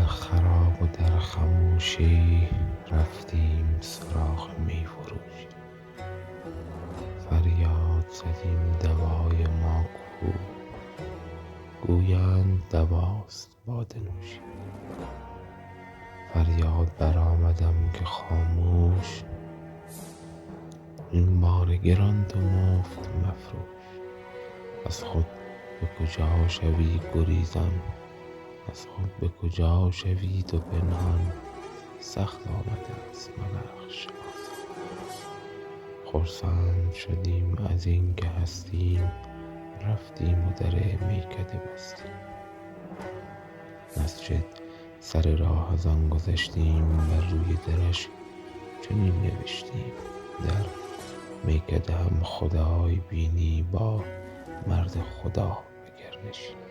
خراب و در خموشی رفتیم سراغ می فروشی. فریاد زدیم دوای ما کو، گویند دواست باده نوشی. فریاد برآمدم که خاموش، این بار گران تو مفت مفروش. از خود به کجا شوی گریزان، از خود به کجا شوی تو پنهان. سخت آمده است مبخش آسان. خرسند شدیم از این که هستیم، رفتیم و در میکده بستیم. مسجد سر راه از آن گذشتیم، بر روی درش چنین نوشتیم: در میکده هم خدای بینی، با مرد خدا اگر نشینی.